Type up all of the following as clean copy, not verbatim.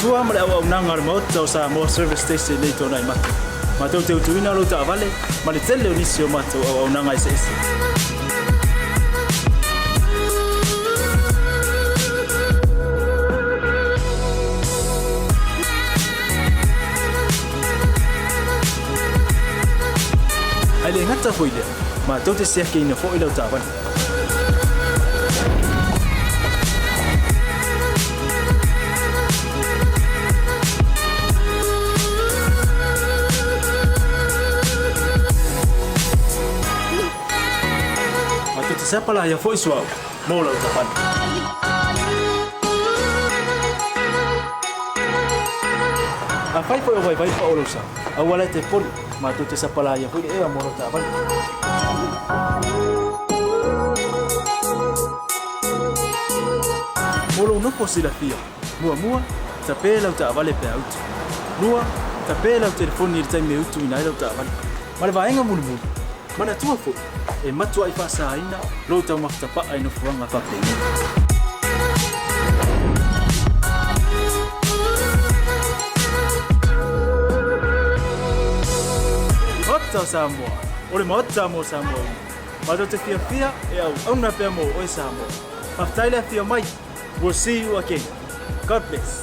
Tua ma le au nanga mo tau sa mo service station nei tona i matu. Ma tau teu tuina lo ta vale, ma le tele o nisi o matu au nanga i se ese. Ai le ngata hoile, ma tau te sea ke ina fo i lau ta vale. Siapa lah yang voice wow, mau lau tapan. Afai foi vai vai pa olosa. Awala te poli, ma tu te siapa lah yang foi mau lau tapan. Molo no posila fia. Mua tape lau ta vale pe out. Lua tape lau telefoni il time out ina lau tapan. Male vaenga mulu. Mana tua fo. E matua i whaasaina, lo tau makitapa ai no fuanga whapengi. Hota Samoa, ole mahota mo Samoa. Mato te fia e au na pia mo oi Samoa. Maftaile fia mai, we'll see you again. God bless.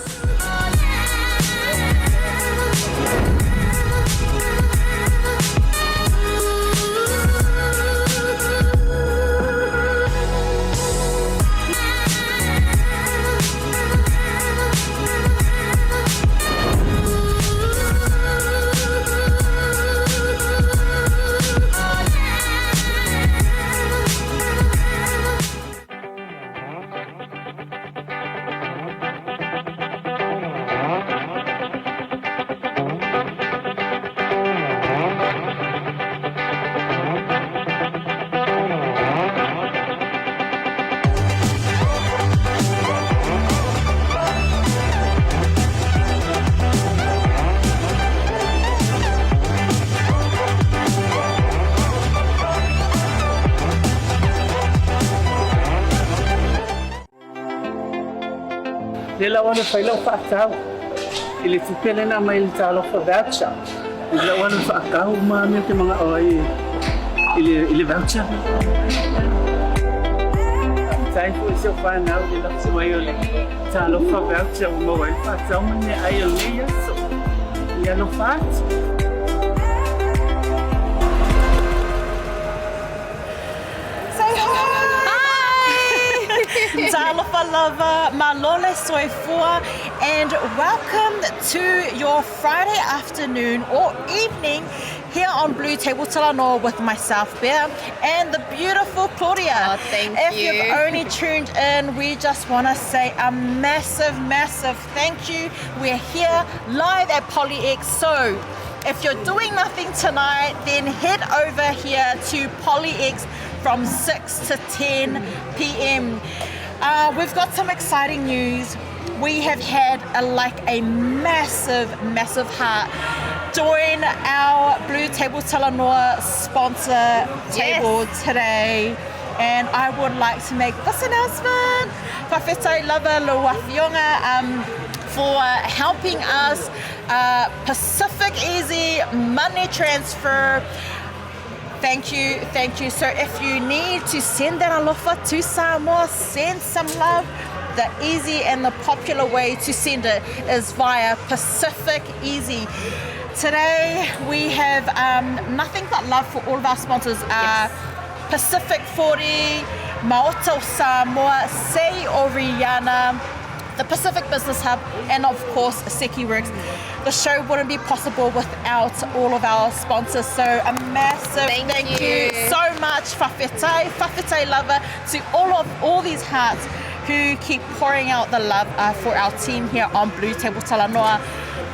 Nila wana whailau whaakau. I le tupele na mai le tālofa voucher. Nila wana whaakau maa mea te mga oai i le voucher. Tai fu se whanau le lapsi wai o le tālofa voucher o mawai whaakau mane ai o le yaso. I ano whaati. Talofa lava, malole soifua, and welcome to your Friday afternoon or evening here on BluTable Talanoa with myself, Bear, and the beautiful Claudia. Oh, thank if you. If you've only tuned in, we just want to say a massive, massive thank you. We're here live at PolyX, so if you're doing nothing tonight, then head over here to PolyX from 6 to 10 p.m. We've got some exciting news. We have had a massive heart join our BluTable Talanoa sponsor table today. And I would like to make this announcement. Whawhetai lava lo wawhionga for helping us Pacific Easy money transfer. Thank you. So if you need to send that alofa to Samoa, send some love. The easy and the popular way to send it is via Pacific Easy. Today we have nothing but love for all of our sponsors. Pacific 40, Maoto Samoa, Sei Oriana, the Pacific Business Hub, and of course Seki Works. The show wouldn't be possible without all of our sponsors, so a massive thank you so much, whawhetai lava, to all these hearts who keep pouring out the love for our team here on BluTable Talanoa.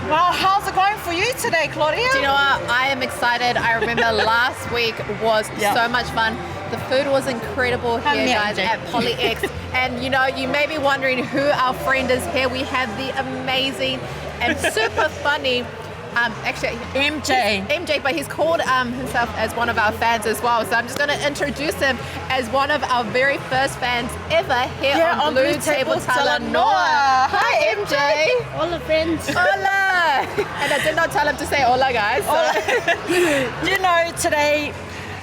Well, how's it going for you today, Claudia? Do you know what? I am excited. I remember last week was so much fun. The food was incredible here, guys, at PolyX. And you know, you may be wondering who our friend is here. We have the amazing and super funny, actually MJ, but he's called himself as one of our fans as well. So I'm just going to introduce him as one of our very first fans ever here on BluTable Talanoa. Hi MJ. Hola friends. Hola. And I did not tell him to say hola, guys. So. You know, today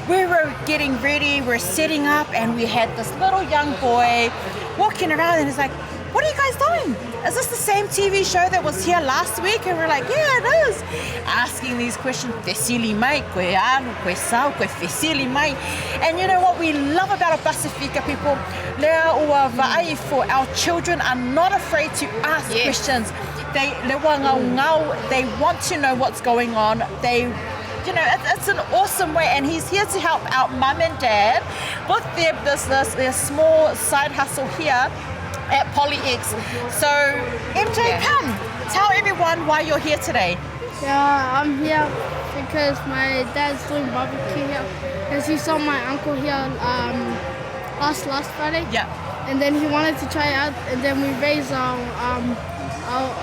we were getting ready, we're setting up, and we had this little young boy walking around, and he's like, "What are you guys doing? Is this the same TV show that was here last week?" And we're like, "Yeah, it is." Asking these questions, "Fesili mai, koe anu, koe sau, koe fesili mai." And you know what we love about our Pasifika people? Lea ua vaai for our children are not afraid to ask questions. They want to know what's going on. It's an awesome way, and he's here to help out mum and dad with their business, their small side hustle here at PolyX. So MJ, come tell everyone why you're here today. Yeah, I'm here because my dad's doing barbecue here, because he saw my uncle here last Friday. Yeah. And then he wanted to try it out, and then we raised our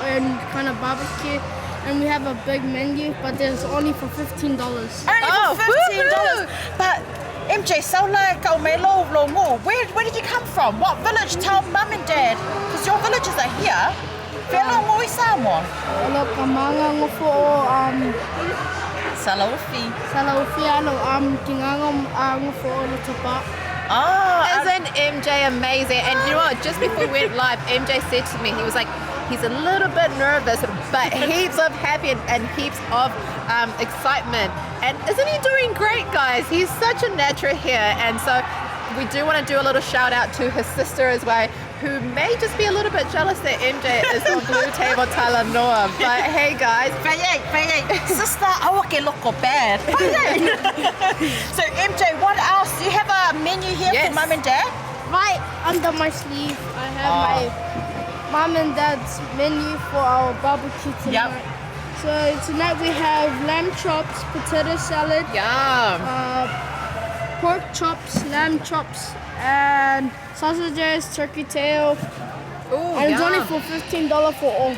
own kind of barbecue. And we have a big menu, but there's only for $15. Only for $15. But MJ, so like where did you come from? What village? Tell mum and dad, because your villages are here. Where long are we Samoa? Kamanga ngofo o Salaufi ano kinganga ngofo o Lutapa. Isn't MJ amazing? And you know what? Just before we went live, MJ said to me, he was like, he's a little bit nervous, but heaps of happy and heaps of excitement. And isn't he doing great, guys? He's such a natural here. And so we do want to do a little shout out to his sister as well, who may just be a little bit jealous that MJ is on BluTable Talanoa. But hey, guys. Sister, awake loko bad. So MJ, what else? Do you have a menu here for mum and dad? Right under my sleeve, I have my mom and dad's menu for our barbecue tonight. Yep. So tonight we have lamb chops, potato salad, pork chops, lamb chops, and sausages, turkey tail. Ooh, and it's only for $15 for all.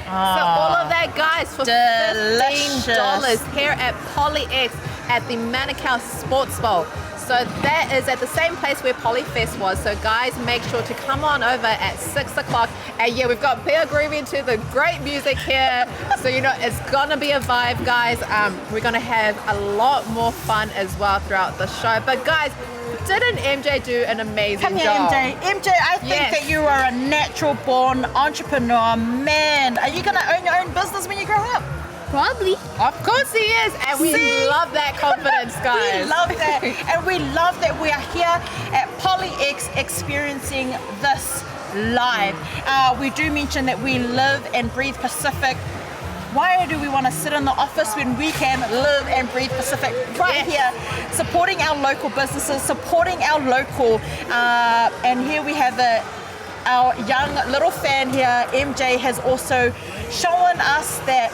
So all of that, guys, for $15 here at PolyX at the Manukau Sports Bowl. So that is at the same place where Polyfest was. So guys, make sure to come on over at 6 o'clock. And yeah, we've got Peter grooving to the great music here. So you know, it's gonna be a vibe, guys. We're gonna have a lot more fun as well throughout the show. But guys, didn't MJ do an amazing Come here, job? MJ, I think that you are a natural born entrepreneur. Man, are you gonna own your own business when you grow up? Probably. Of course he is, and we love that confidence, guys. We love that, and we love that we are here at PolyX experiencing this live. We do mention that we live and breathe Pacific. Why do we want to sit in the office when we can live and breathe Pacific right here, supporting our local businesses, supporting our local, and here we have our young little fan here, MJ, has also shown us that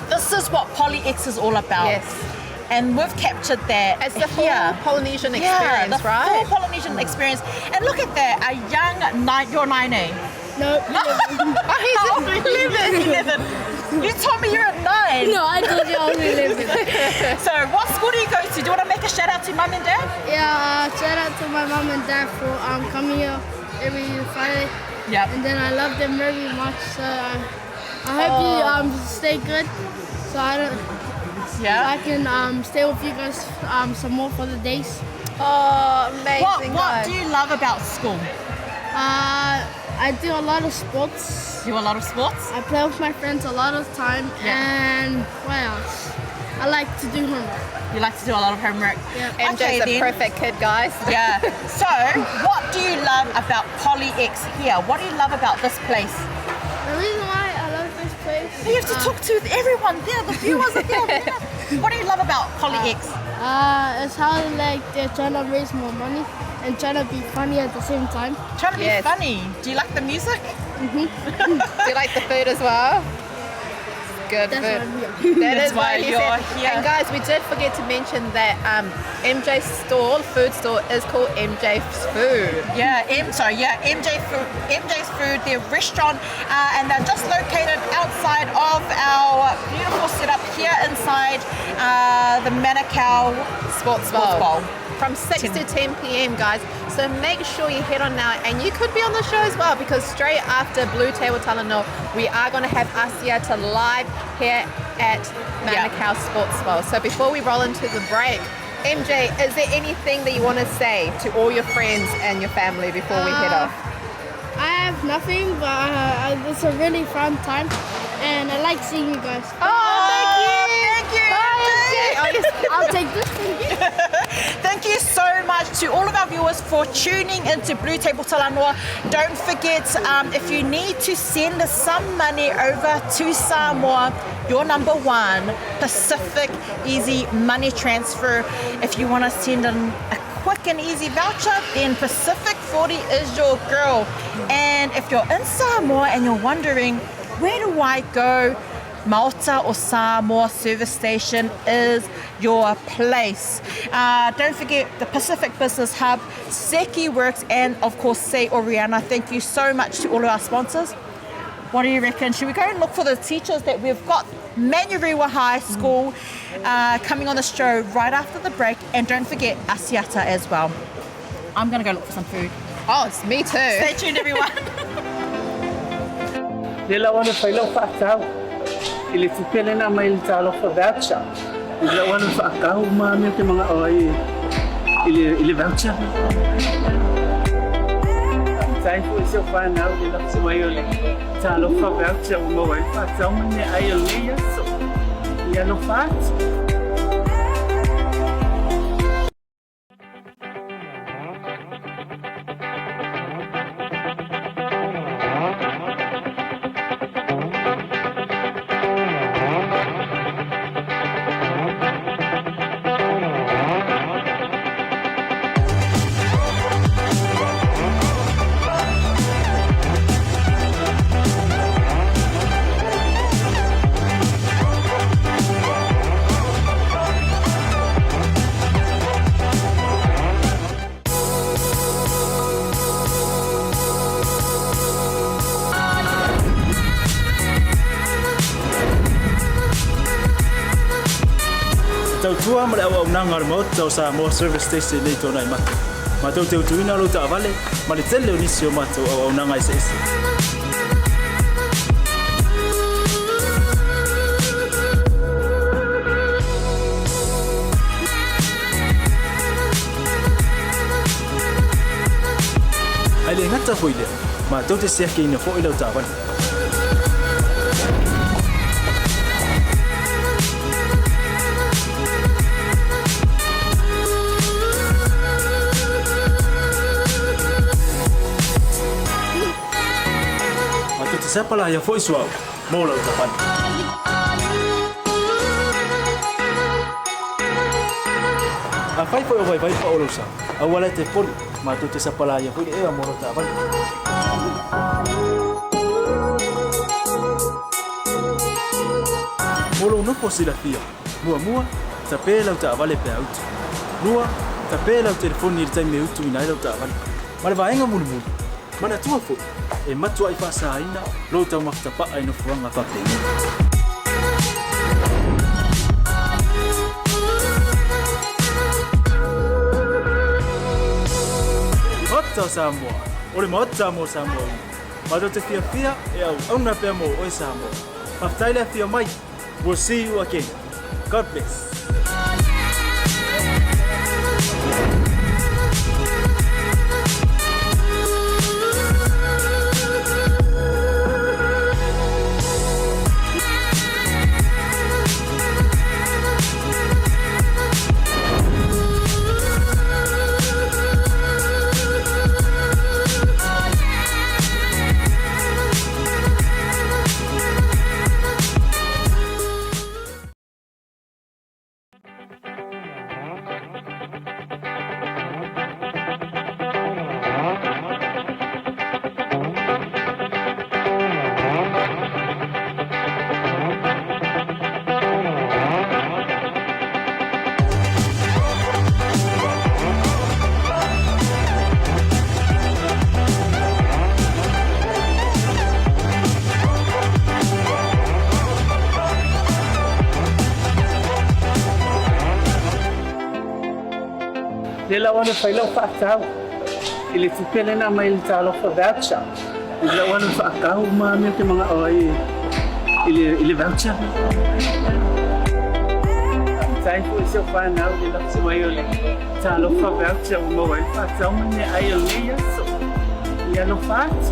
this is what PolyX is all about. Yes. And we've captured that. It's the full here. Polynesian experience, the right? full Polynesian experience. And look at that, a young you're 9, No. Oh, he's 11. You told me you're at 9. No, I told you I was 11. So what school do you go to? Do you want to make a shout out to mum and dad? Yeah, shout out to my mom and dad for coming here every Friday. Yep. And then I love them very much. So I hope you stay good. So I can stay with you guys some more for the days. Oh, amazing, What guys. do you love about school? I do a lot of sports. You do a lot of sports? I play with my friends a lot of time. And what else? I like to do homework. You like to do a lot of homework? Yeah. MJ's the perfect kid, guys. Yeah. So, what do you love about PolyX here? What do you love about this place? The reason why I love this place. You have to talk to everyone there. The viewers are there. What do you love about PolyX? It's how they're trying to raise more money and trying to be funny at the same time. Trying to be funny. Do you like the music? Do you like the food as well? Good That's food. why I'm here. That That's is why why you're here. And guys, we did forget to mention that MJ's food store is called MJ's Food. MJ's Food, their restaurant, and they're just located outside of our beautiful setup here inside the Manukau Sports Bowl. From 6 to 10 p.m. guys. So make sure you head on now, and you could be on the show as well, because straight after BluTable Talanoa, we are going to have Asiata live here at Manukau Sports Bowl. So before we roll into the break, MJ, is there anything that you want to say to all your friends and your family before we head off? I have nothing, but it's a really fun time, and I like seeing you guys. Thank you. Bye, MJ. I'll take this from you. Thank you so much to all of our viewers for tuning into BluTable Talanoa. Don't forget, if you need to send some money over to Samoa, your number one Pacific Easy Money Transfer. If you want to send in a quick and easy voucher, then Pacific 40 is your girl. And if you're in Samoa and you're wondering, where do I go? Malta or Samoa Service Station is your place. Don't forget the Pacific Business Hub, Seki Works, and of course Say Oriana. Thank you so much to all of our sponsors. What do you reckon? Should we go and look for the teachers that we've got? Manurewa High School coming on the show right after the break. And don't forget Asiata as well. I'm going to go look for some food. Oh, it's me too. Stay tuned, everyone. Ili tupele na mail talo for voucher. Ila wala sa akaw mami te mga oy. Ili voucher. Time for so far now ila sumayo le. Talo for voucher mo wai fa sa mane ayol le yaso. Ya no fat. tua ma le au nanga mo tau sa mo service station nei tona i matu. Ma tau te utuina lo ta vale ma le tele o nisi o matu au nanga ese ese. Ai le ngata foi le ma tau te sia ke ina fo ilo ta vale. Siapa lah yang voice wow mau lau tapan. Afai foi vai pa olosa. Awala te poli ma tu te siapa lah yang foi mau lau tapan. Molo no posila mua tapela lau vale pe out. Rua tapela lau telefoni il time utu ina lau tapan. Male vaenga mulu. Mana tua fo e matua I whaasaina lo tau makitapa ai no fuanga whapeni. Hota Samoa, ore mo hota mo Samoa. Mado te fia e au na pe mo o Samoa. Maftaile fia mai. We'll see you again. God bless. Nila wana whailau whaakau. Ili tupele na mai ili talo for voucher. Nila wana whaakau ma mea te mga oi. Ili voucher. Tai fu iso whanau li lapsi mai o le talo for voucher o mawai whaakau mane ai o le yaso. Ia no whaat.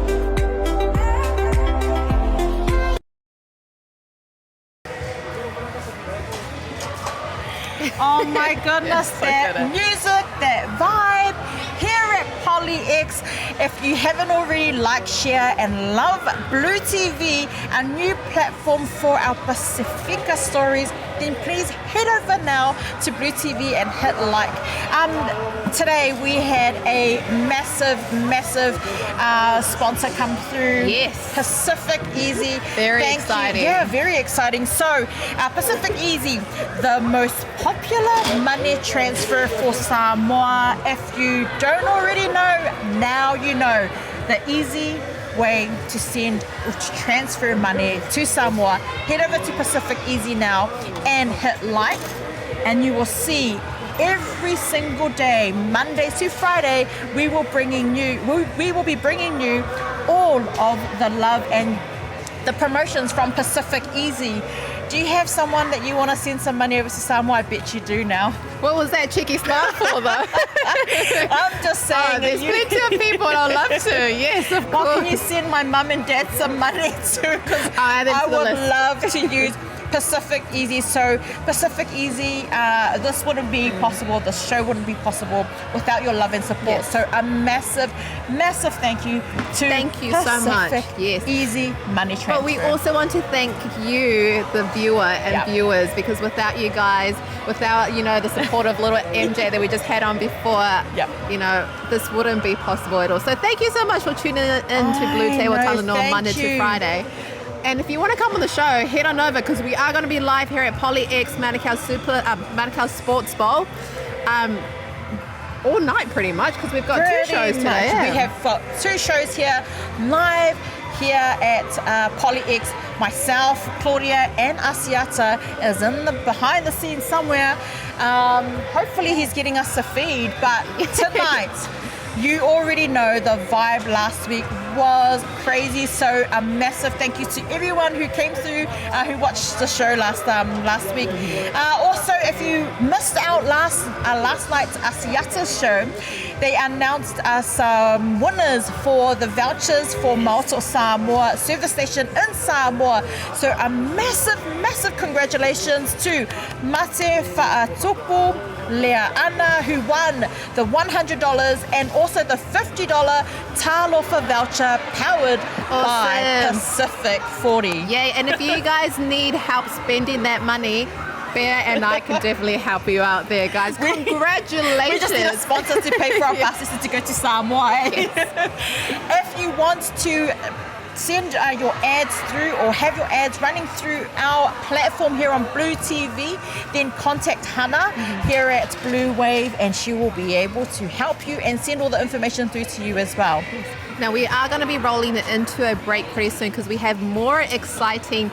Oh my goodness, that music, that vibe here at PolyX. If you haven't already, like, share and love BluTV, a new platform for our Pacifica stories, then please head over now to BluTV and hit like. Today we had a massive sponsor come through. Yes. Pacific Easy. Very Thank exciting. You. Yeah, very exciting. So, Pacific Easy, the most popular money transfer for Samoa. If you don't already know, now you know. The easy way to send or to transfer money to Samoa. Head over to Pacific Easy now and hit like, and you will see every single day, Monday to Friday, we will be bringing you all of the love and the promotions from Pacific Easy. Do you have someone that you want to send some money over to Samoa? I bet you do now. What was that cheeky smile for, though? I'm just saying. There's plenty of people I'd love to. Yes, of course. Well, can you send my mum and dad some money too? Because I would love to use Pacific Easy. So Pacific Easy, this wouldn't be possible, this show wouldn't be possible without your love and support. Yes. So a massive thank you to so much. Yes. Easy Money Transfer. But we also want to thank you, the viewer and viewers, because without you guys, without, the support of little MJ that we just had on before, this wouldn't be possible at all. So thank you so much for tuning in to BluTable Talanoa Monday to Friday. And if you want to come on the show, head on over because we are going to be live here at PolyX Manukau Sports Bowl all night pretty much because we've got two shows today. Yeah. We have got two shows here live here at PolyX. Myself, Claudia and Asiata is in the behind the scenes somewhere Hopefully he's getting us a feed, but tonight, you already know the vibe last week was crazy. So a massive thank you to everyone who came through, who watched the show last week. Also, if you missed out last night's Asiata show, they announced some winners for the vouchers for Maoto Samoa service station in Samoa. So a massive congratulations to Mate Fa'atupu Lea'ana, who won the $100 and also the $50 Talofa voucher powered by Pacific 40. Yay, and if you guys need help spending that money, Bear and I can definitely help you out there, guys. Congratulations. We just need a sponsor to pay for our buses to go to Samoa. Yes. If you want to send your ads through or have your ads running through our platform here on Blue TV, then contact Hannah here at Blue Wave and she will be able to help you and send all the information through to you as well. Now we are going to be rolling it into a break pretty soon because we have more exciting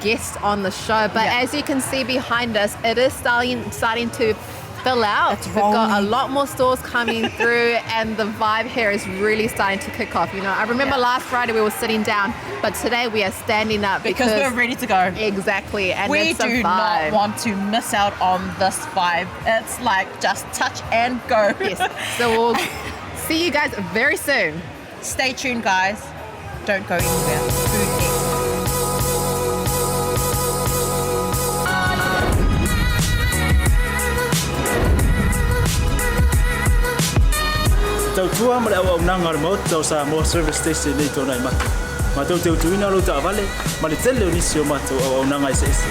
guests on the show, but as you can see behind us, it is starting to fill out. We've got a lot more stores coming through and the vibe here is really starting to kick off. You know, I remember last Friday we were sitting down, but today we are standing up because we're ready to go. Exactly, and we it's do not want to miss out on this vibe. It's like just touch and go. Yes, so we'll see you guys very soon. Stay tuned, guys. Don't go anywhere. Food next. Tau tua ma le au nanga remote tau Samoa service station nei tona i matu. Ma tau te utuina lo ta vale ma le tele o nisi o matu au nanga i se ese.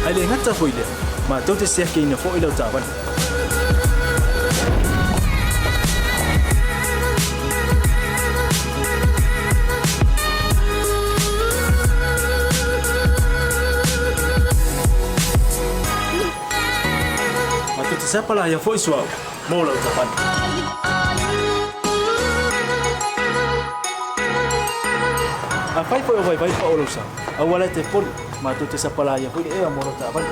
Ai le ngata foi le ma tau te sia ke ina fo i lo ta vale. Siapa lah yang voice wow mau lau tapan. Afai foi vai pa olo sa. Awala te pon ma tu te siapa lah yang foi e mau lau tapan.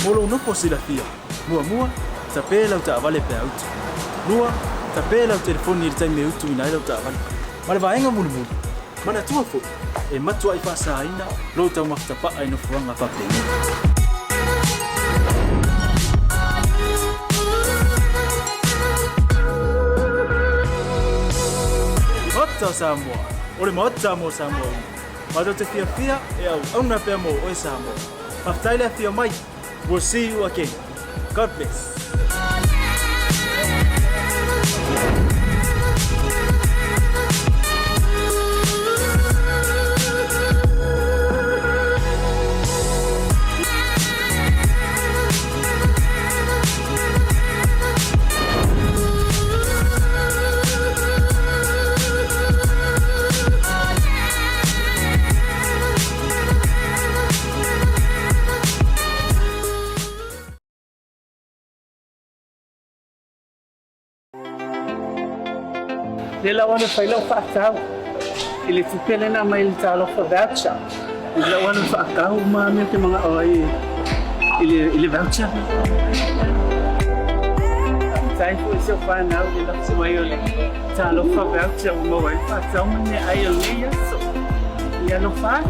Molo no posila fia. Mua tape lau ta vale pe out. Lua tape lau telefoni tai me utu ina lau tapan. Male vaenga mulu. Mana tua fo e matua I pasa ina lo tau maftapa ai no fuanga pape. Mota Samoa, ole mota mo Samoa. Mata te fia e au na pe mo o Samoa. Maftaile fia mai. We'll see you again. God bless. Nila wana failau whaakau. Ili tupele na mai talo for voucher. Nila wana whaakau ma me te mga oi. Ili voucher. Tai fu se fa na ili se mai ole. Talo for voucher mo wai whaakau me ai ole yaso. Ya no fat.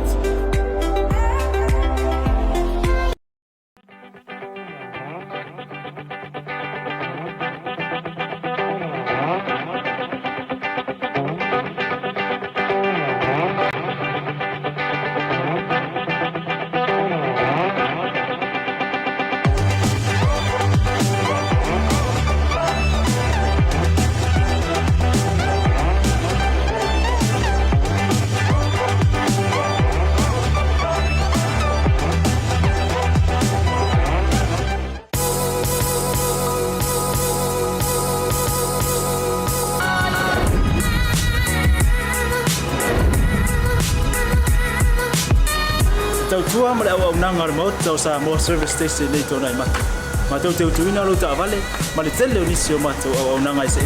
tau tua ma le au nanga mo tau sa mo service station nei tona i matu. Ma tau teu tuina lo ta vale ma le tele onisi o matu au nanga i se.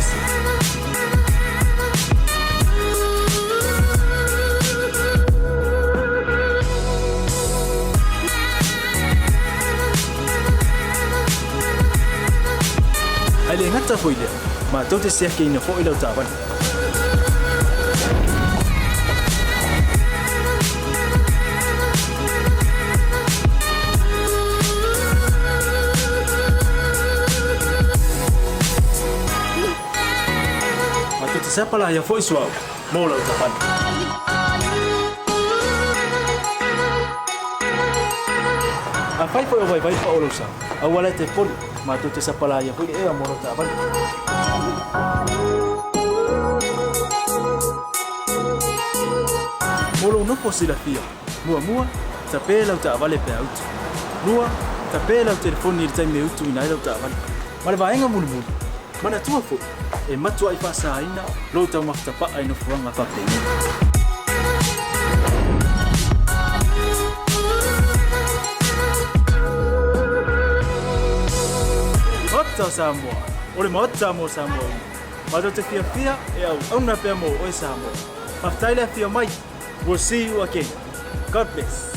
Ai le ngata foi le ma tau te sia ke ina fo i lo ta vale. Siapa lah yang voice wow mau lau tapan. Afai foi vai pa olosa. Awala te pon ma tu te siapa lah yang foi e mau lau tapan. Molo no posila fia. Mua tape lau ta vale pe out. Lua tape lau telefoni il time out ina lau tapan. Male vaenga mulu. Mana tua fo e matua i whaasaina lo tau maftapa ai no fuanga whapeni. Mata Samoa, ore mata mo Samoa. Mato te fia e au na pia mo o Samoa. Maftaile fia mai. We'll see you again. God bless.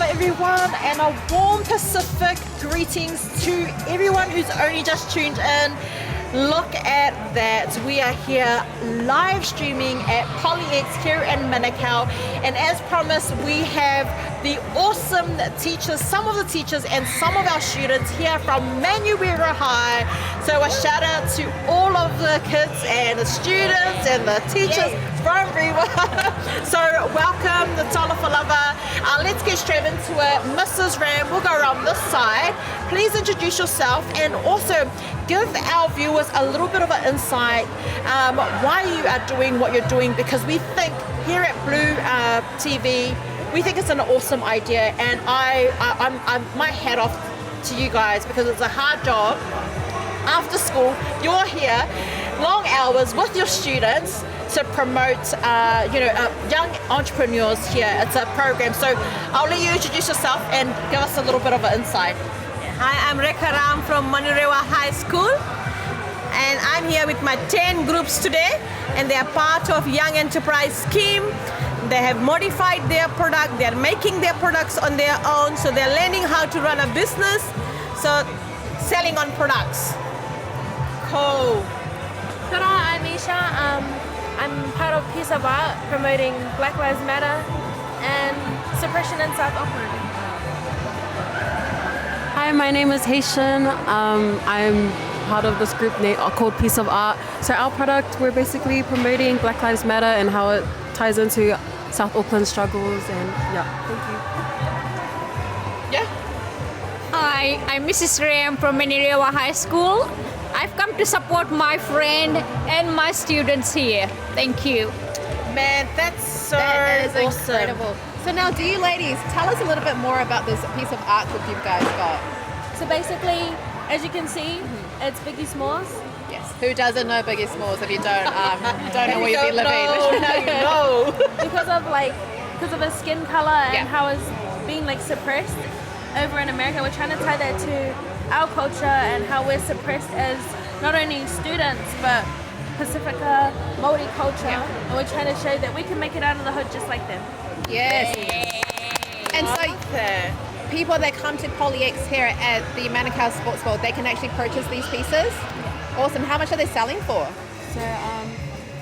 everyone, and a warm Pacific greetings to everyone who's only just tuned in. Look at that. We are here live streaming at PolyX here in Manukau, and as promised, we have the awesome teachers, some of the teachers and some of our students here from Manurewa High. So a shout out to all of the kids and the students and the teachers from Rewa. So welcome, the Talawhalava. Let's get straight into it. Mrs. Ram, we'll go around this side. Please introduce yourself and also give our viewers a little bit of an insight why you are doing what you're doing, because we think here at Blue TV, we think it's an awesome idea, and I'm my hat off to you guys, because it's a hard job. After school, you're here, long hours with your students to promote, young entrepreneurs here. It's a program. So I'll let you introduce yourself and give us a little bit of an insight. Hi, I'm Rekha Ram from Manurewa High School, and I'm here with my 10 groups today, and they are part of Young Enterprise Scheme. They have modified their product, they are making their products on their own, so they're learning how to run a business, so selling on products. Cool. Hello, I'm Isha. I'm part of Piece of Art promoting Black Lives Matter and suppression in South Auckland. Hi, my name is Haitian. I'm part of this group called Piece of Art. So our product, we're basically promoting Black Lives Matter and how it ties into South Auckland struggles, and thank you. Hi, I'm Mrs. Ram from Manurewa High School. I've come to support my friend and my students here. Thank you. Man, that's so That is awesome. incredible. So now, do you ladies tell us a little bit more about this piece of artwork you guys got? So basically, as you can see, it's Biggie Smalls. Yes. Who doesn't know Biggie Smalls? If you don't know where you've been living. No. because of his skin color and how it's being like suppressed over in America. We're trying to tie that to our culture and how we're suppressed as not only students but Pacifica, Māori culture, and we're trying to show that we can make it out of the hood just like them. Yes. And so people that come to PolyX here at the Manukau Sports World, they can actually purchase these pieces. Awesome. How much are they selling for?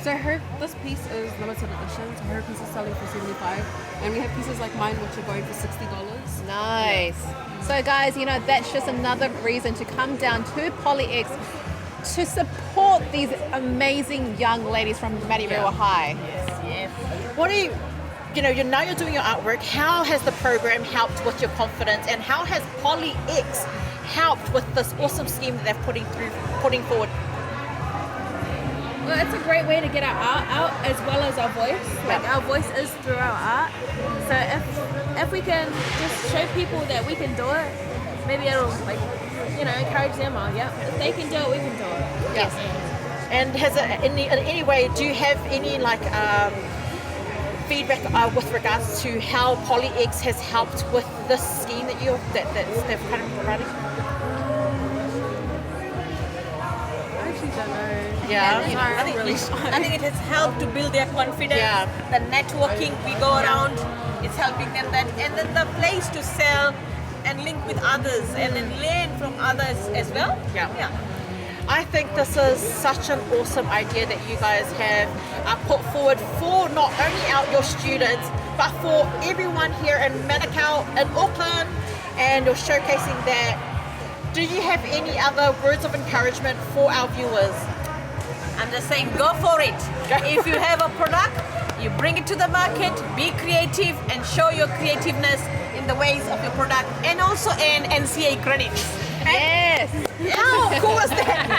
So this piece is limited edition. So her piece is selling for $75, and we have pieces like mine which are going for $60. Nice. So guys, that's just another reason to come down to PolyX to support these amazing young ladies from Manurewa High. Yes. What do you now you're doing your artwork. How has the program helped with your confidence, and how has PolyX helped with this awesome scheme that they're putting forward? Well, it's a great way to get our art out as well as our voice. Like our voice is through our art. So if we can just show people that we can do it, maybe it'll encourage them. If they can do it, we can do it. Yes. And has it in any way? Do you have any feedback with regards to how PolyX has helped with this scheme that they've kind of provided? I actually don't know. I think it has helped to build their confidence. The networking we go around is helping them that, and then the place to sell and link with others and then learn from others as well. I think this is such an awesome idea that you guys have put forward for not only your students, but for everyone here in Manukau and Auckland, and you're showcasing that. Do you have any other words of encouragement for our viewers? I'm just saying, go for it. If you have a product, you bring it to the market, be creative and show your creativeness in the ways of your product, and also earn NCA credits. Yes. How cool is that?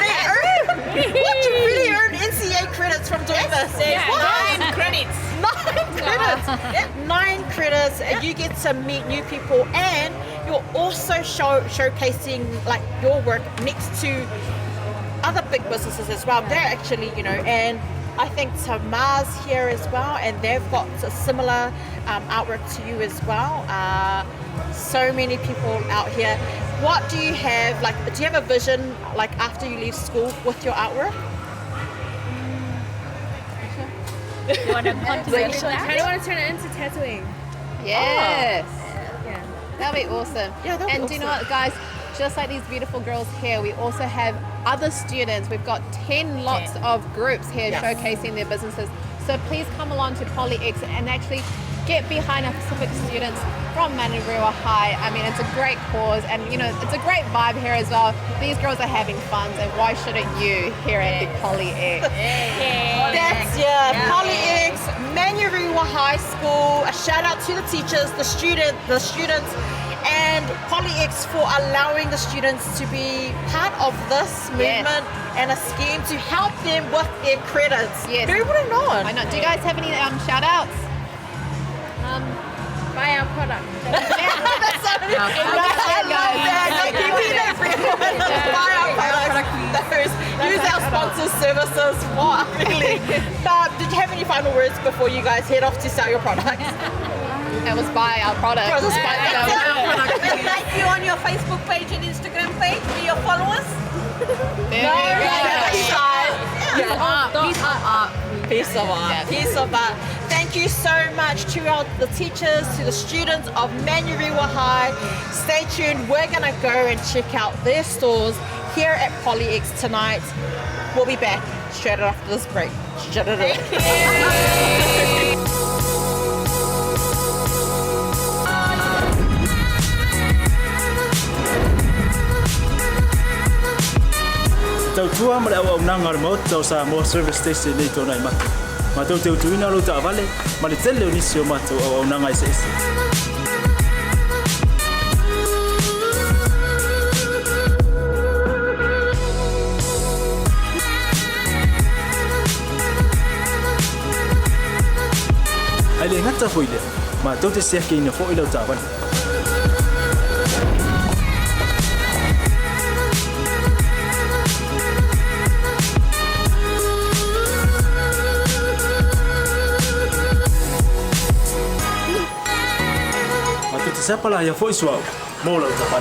What, you really earn NCA credits from doing this? 9 credits. 9 credits. 9 credits. You get to meet new people, and you're also showcasing your work next to other big businesses as well. They're actually, and I think Tamar's here as well, and they've got a similar artwork to you as well. So many people out here. What do you have? Do you have a vision after you leave school with your artwork? You want to continue? I kind of want to turn it into tattooing. Yes. That'll be awesome. Yeah, that'll be And do you know awesome. what, guys? Just like these beautiful girls here, we also have other students. We've got 10 lots of groups here Yes. showcasing their businesses. So please come along to PolyX and actually get behind our Pacific students from Manurewa High. I mean, it's a great cause, and you know, it's a great vibe here as well. These girls are having fun, and why shouldn't you here at the PolyX? That's PolyX, Manurewa High School. A shout out to the teachers, the students, and PolyX for allowing the students to be part of this movement and a scheme to help them with their credits. Yes. Very well known. Why not? Do you guys have any shout outs? Buy our product. I love that. Keeping everyone buy our products. Use our sponsors' services. What really? But did you have any final words before you guys head off to sell your products? That was buy our product. Like you on your Facebook page and Instagram page for your followers. Piece of art. Thank you so much to the teachers, to the students of Manurewa High. Stay tuned. We're going to go and check out their stores here at PolyX tonight. We'll be back straight after this break. Tau tua ma le au nanga remote tau sa mo service station nei tona i matu. Ma tau te utuina lo ta vale ma le tele o nisi o matu au nanga i se ese. Ai le ngata foi le ma tau te sia ke ina fo i lo ta vale. Siapa lah yang voice wow mau lau tapan.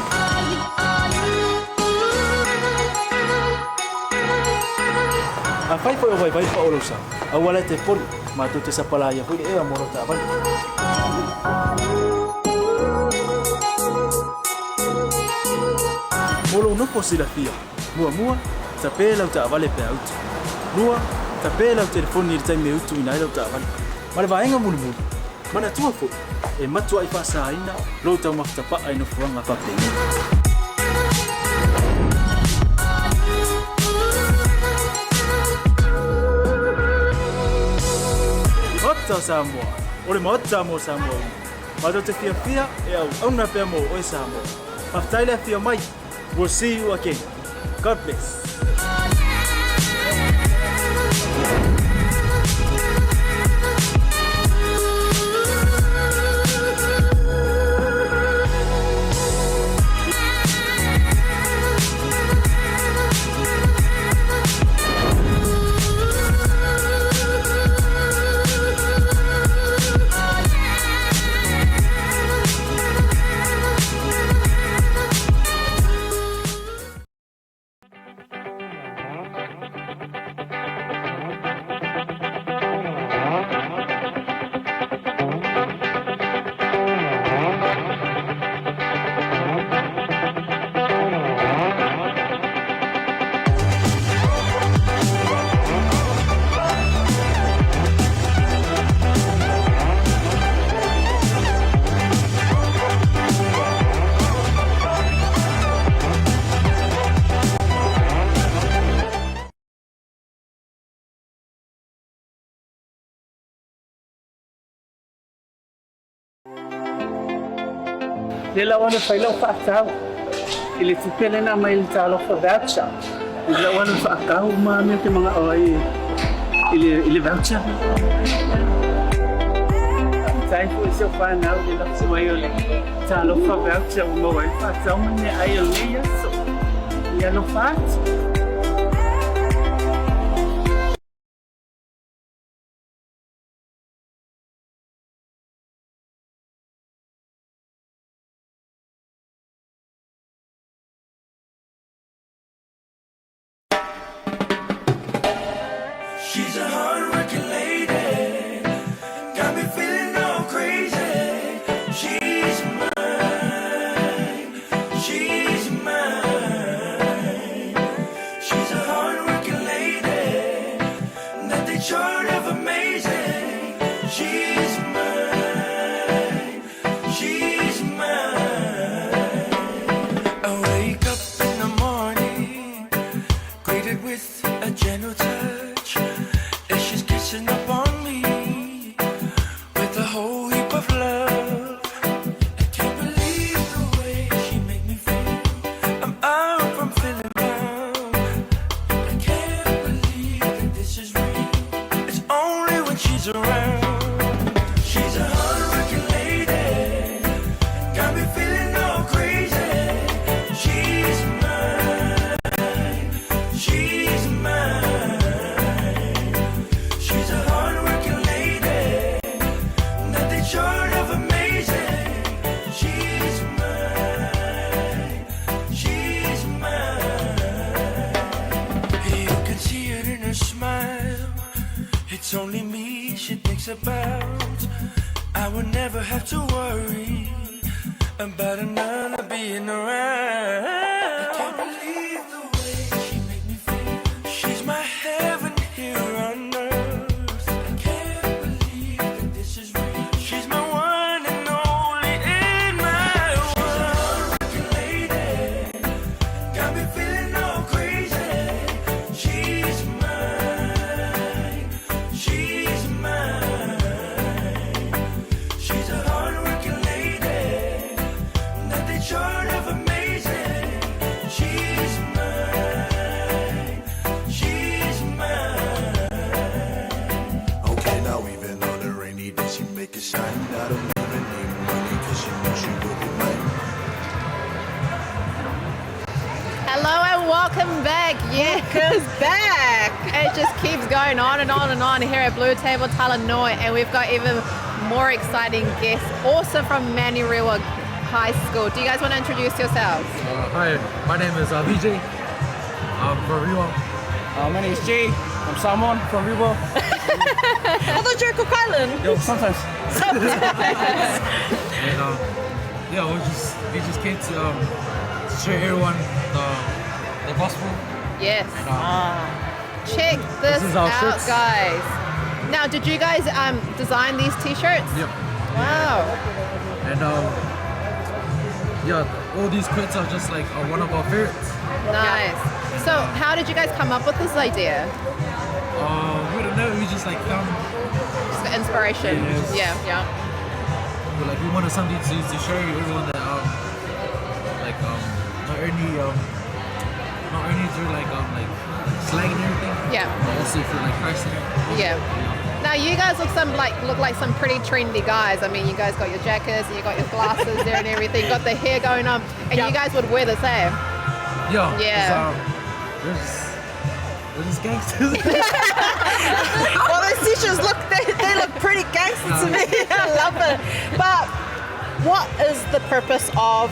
Afai foi vai pa olosa. Awala te pon matu te siapa lah yang foi e mau lau tapan. Molo no posila fia. Mua tape lau ta vale pe out. Rua tape lau telefoni tai me utu ina lau ta vale. Male vaenga mulu. Mana tua fo e matua I pasa ina lo tau maftapa ai no fuanga papengi. Mota Samoa, ore mota mo Samoa. Mato te fia e au na pe mo o Samoa. Maftaile fia mai. We'll see you again. God bless. Lela wana whailau whaakau. I le tupele na mai le talo for voucher. Lela wana whaakau ma me te mga oi. I le voucher. Tai fu se whanau le la suai o le talo for voucher o mawai whaakau mane ai o le yaso. Ia no whaat. She's a hard-working lady, got me feeling all crazy. She's mine. short of amazing. She's mine. She's mine. I wake up in the morning, greeted with a gentle touch, as she's kissing up on me with a whole heap of love. I can't believe the way she make me feel. I'm out from feeling down. I can't believe that this is real. It's only when she's around. She's a hard-working lady, got me feeling all crazy. She's mine. She's mine. She's a hard-working lady, nothing short of amazing. She's mine. She's mine. You can see it in her smile. It's only me she thinks about. I would never have to worry about another being around. I can't believe the way she make me feel. She's my heaven here on earth. I can't believe that this is real. She's my one and only in my world. She's a hard-working lady, got me feeling all crazy. She's mine. She's mine. She's a hard-working lady, nothing short of amazing. She's mine. She's mine. Okay, now even on a rainy day, she make it shine. I don't even need money, cause she knows she will be mine. Hello and welcome back. Yes, back. It just keeps going on and on and on here at BluTable Talanoa, and we've got even more exciting guests, also from Manirewa High School. Do you guys want to introduce yourselves? Hi, my name is VJ. I'm from Riwa. My name is Jay. I'm Salmon from Riwa. I thought you were Cook Island. Yo, sometimes. And yeah, we just came to show everyone the gospel. Yes. And, Check this is our out, shirts. guys. Now, did you guys design these t-shirts? Yep. Wow. And yeah, all these quotes are just like one of our favorites. Nice. So, how did you guys come up with this idea? We don't know. We just like found Just the inspiration. Yes. Yeah. we wanted something to show everyone that not only through like slang and everything. Yeah. But also through like Christ and everything. Yeah. Now you guys look like some pretty trendy guys. I mean, you guys got your jackets and you got your glasses there and everything. Got the hair going on, and you guys would wear the same. Yeah. Yeah. We're just gangsters. Well, those t-shirts they look pretty gangster to me. I love it. But what is the purpose of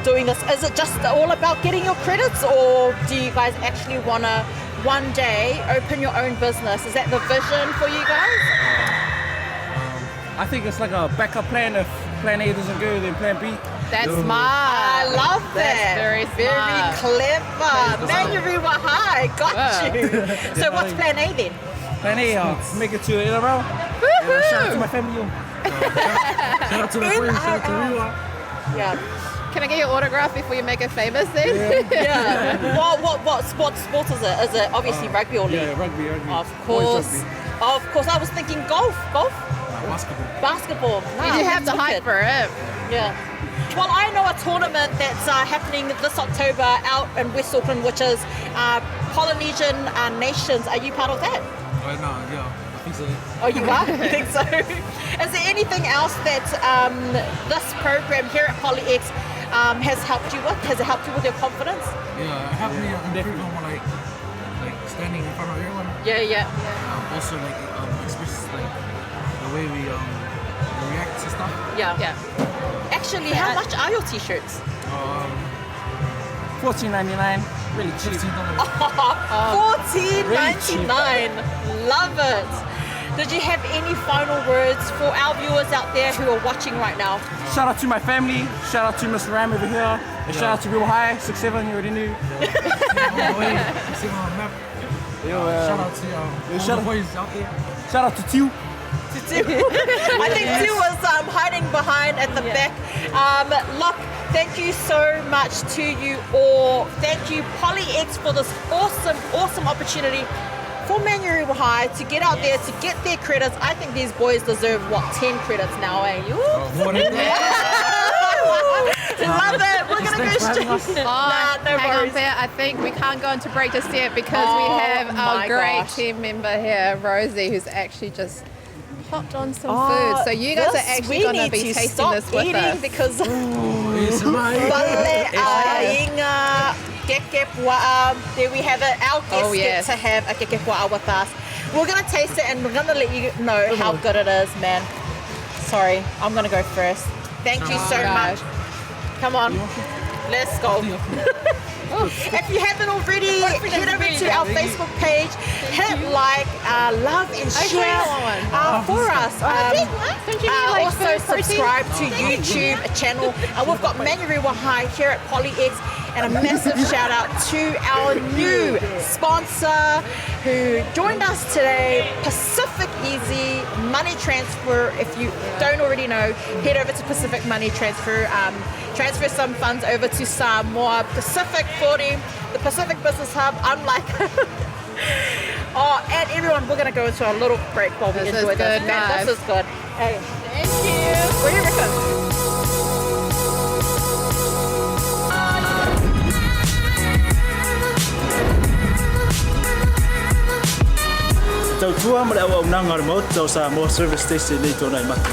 doing this? Is it just all about getting your credits, or do you guys actually want to one day open your own business? Is that the vision for you guys? I think it's like a backup plan. If plan A doesn't go, then plan B. That's smart. I love that. That's very smart. Clever. Manirewa High, got you. So what's plan A then? Plan A, make it to the NRL. Shout out to my family. Shout out to my friends. Shout out to Riwa. Yeah. Can I get your autograph before you make it famous then? Yeah. What sport is it? Is it obviously rugby or league? Yeah, rugby. Of course. Of course. I was thinking golf. Basketball. Basketball. You do have the height for it. Yeah. Well, I know a tournament that's happening this October out in West Auckland, which is Polynesian Nations. Are you part of that? Yeah, I think so. Oh, you are? I think so. Is there anything else that this program here at PolyX has helped you with? Has it helped you with your confidence? Yeah, it helped me improve on like standing in front of everyone. Yeah. Also especially like the way we react to stuff. Yeah. Actually, how much are your t-shirts? $14.99. Really cheap. $14.99. Love it. Did you have any final words for our viewers out there who are watching right now? Shout out to my family. Shout out to Mr. Ram over here. And shout out to Real High, 6'7", you already knew. See on the map. Shout out to all the boys out there. Shout out to Tew. I think Tew was hiding behind at the back. Look, thank you so much to you all. Thank you, PolyX, for this awesome opportunity for Manurewa High to get out there, to get their credits. I think these boys deserve, 10 credits now, eh? More than that. Love it. We're going to go straight. No hang on, Bear. I think we can't go into break just yet because we have our great team member here, Rosie, who's actually just popped on some food. So you guys are actually going to be tasting this with us. Because there we have it. Our guests get to have a keke pua'a with us. We're going to taste it and we're going to let you know how good it is, man. Sorry, I'm going to go first. Thank you so much. Come on, let's go. If you haven't already, head over to our Facebook page, hit like, love and share for us. Also subscribe to YouTube channel. We've got Manurewa High here at PolyX, and a massive shout out to our new sponsor who joined us today, Pacific Easy Money Transfer. If you don't already know, head over to Pacific Money Transfer. Transfer some funds over to Samoa. Pacific 40, the Pacific Business Hub, unlike... and everyone, we're going to go into a little break while we enjoy this. Man, this is good. Hey. Thank you. What do you reckon? Tau tua ma le au nanga mo tau sa mo service station nei tona I matu.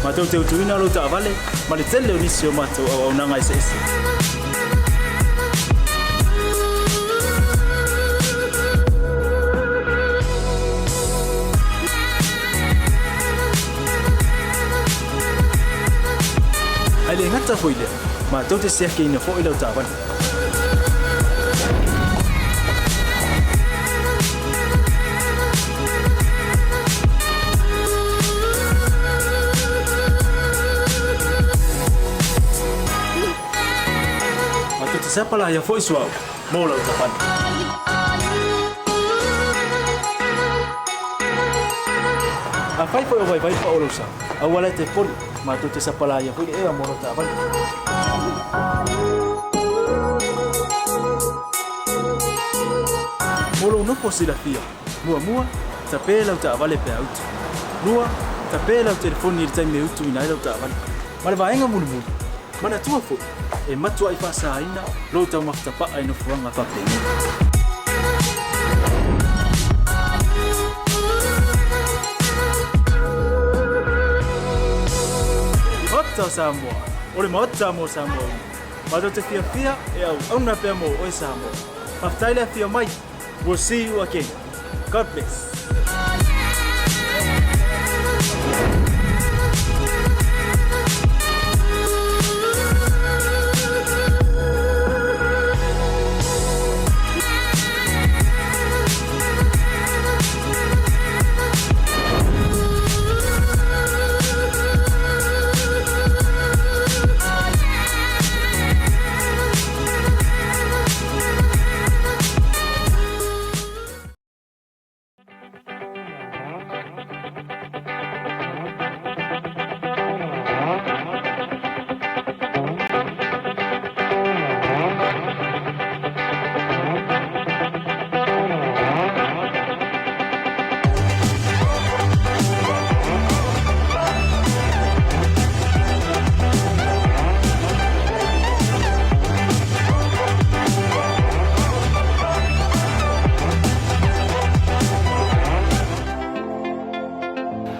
Ma tau tau tuina lo ta vale, ma le tele o nisi o matu au nanga ese ese. Ai le ngata foile, ma tau te sia ke ina fo ilo ta vale. Siapa lah yang voice wow, mau lah ucapan. Afai foi vai pa olosa. Awala te poli, ma tu te siapa lah yang foi mau lah ucapan. Molo no posila mua, tapela ucapan le pe out. Rua, tapela o telefone ni tai me utu ina le ucapan. Male vaenga mulu. Mana tua fo e matua I whasaina lo tau maftapa ai no fuanga whapeni. Hota Samoa, ore mota mo Samoa. Mato te fia e au na pe mo o Samoa. Maftaila fia mai. We'll see you again. God bless.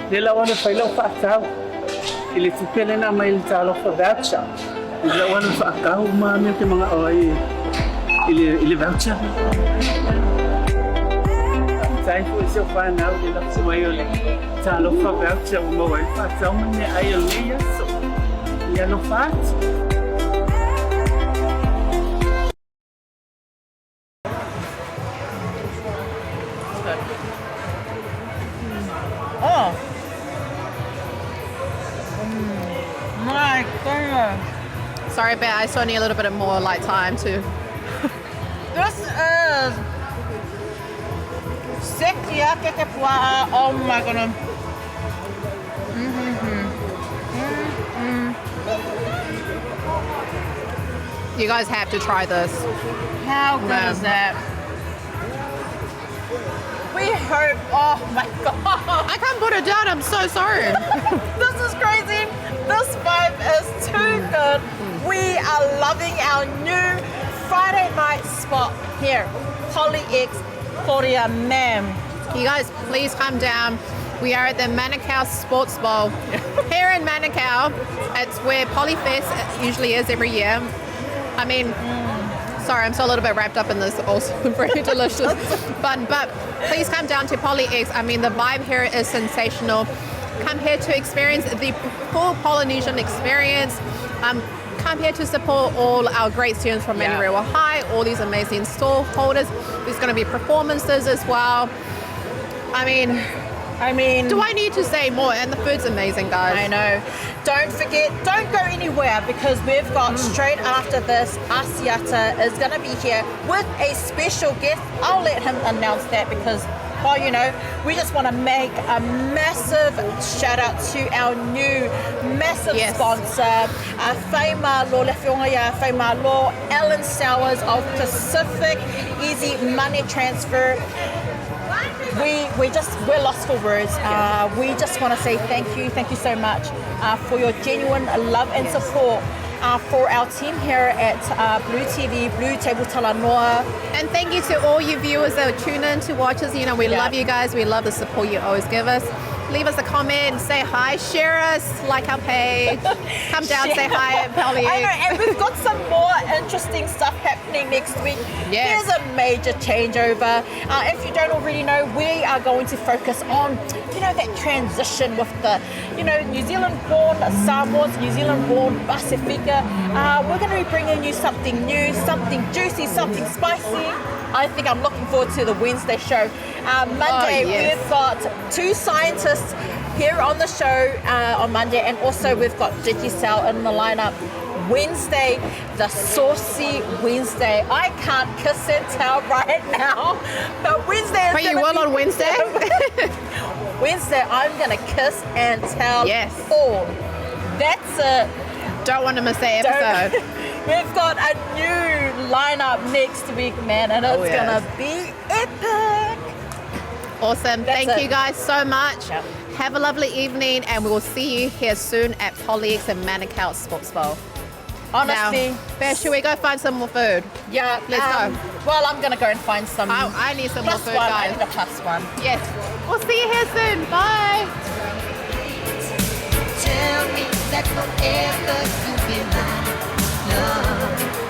Nila wana whailau whaakau. I le tupele na mai le talo for voucher. Nila wana whaakau ma me te mga oi. I le voucher. Tai fu se whanau le la mai o le talo for voucher o mawai whaakau mane ai o le yaso. Ia no whaat. My goodness. Sorry, but I still need a little bit of more time to. This is Pea ke pua'a. Oh my goodness. You guys have to try this. How good is that? We hope. Oh my god! I can't put it down. I'm so sorry. This is crazy. This vibe is too good. We are loving our new Friday night spot here, PolyX Korea Ma'am. You guys, please come down. We are at the Manukau Sports Bowl here in Manukau. It's where PolyFest usually is every year. I mean, sorry, I'm still a little bit wrapped up in this. Also, pretty delicious fun. But please come down to PolyX. I mean, the vibe here is sensational. Come here to experience the full Polynesian experience. Come here to support all our great students from Manurewa High, all these amazing stall holders. There's going to be performances as well. I mean, do I need to say more? And the food's amazing, guys. I know. Don't forget, don't go anywhere because we've got straight after this, Asiata is going to be here with a special guest. I'll let him announce that because, well, you know, we just want to make a massive shout out to our new massive sponsor, Whaima Lo Lefionga Whaima Lo, Ellen Sowers of Pacific Easy Money Transfer. We're lost for words. We just want to say thank you so much for your genuine love and support for our team here at BluTable Talanoa. And thank you to all you viewers that tune in to watch us. You know, we love you guys. We love the support you always give us. Leave us a comment, say hi, share us, like our page, come down, say hi at PolyX. I know, and we've got some more interesting stuff happening next week. Yes. There's a major changeover. If you don't already know, we are going to focus on, you know, that transition with the, you know, New Zealand-born Samoans, New Zealand-born Pasifika. We're going to be bringing you something new, something juicy, something spicy. I think I'm looking forward to the Wednesday show. Monday, we've got two scientists here on the show on Monday, and also we've got Digicel in the lineup. Wednesday, the Saucy Wednesday. I can't kiss and tell right now, but Wednesday is But you will on Wednesday? Wednesday, I'm going to kiss and tell all. That's it. Don't want to miss the episode. We've got a new lineup next week, man, and it's gonna be epic. Awesome. Thank you guys so much. Have a lovely evening, and we will see you here soon at PolyX and Manukau Sports Bowl. Honestly, now, should we go find some more food? Yeah, let's go. Well, I'm gonna go and find some. I need some more food, +1. guys. I need a +1. Yes. We'll see you here soon. Bye. Tell me that forever you'll be mine. Love.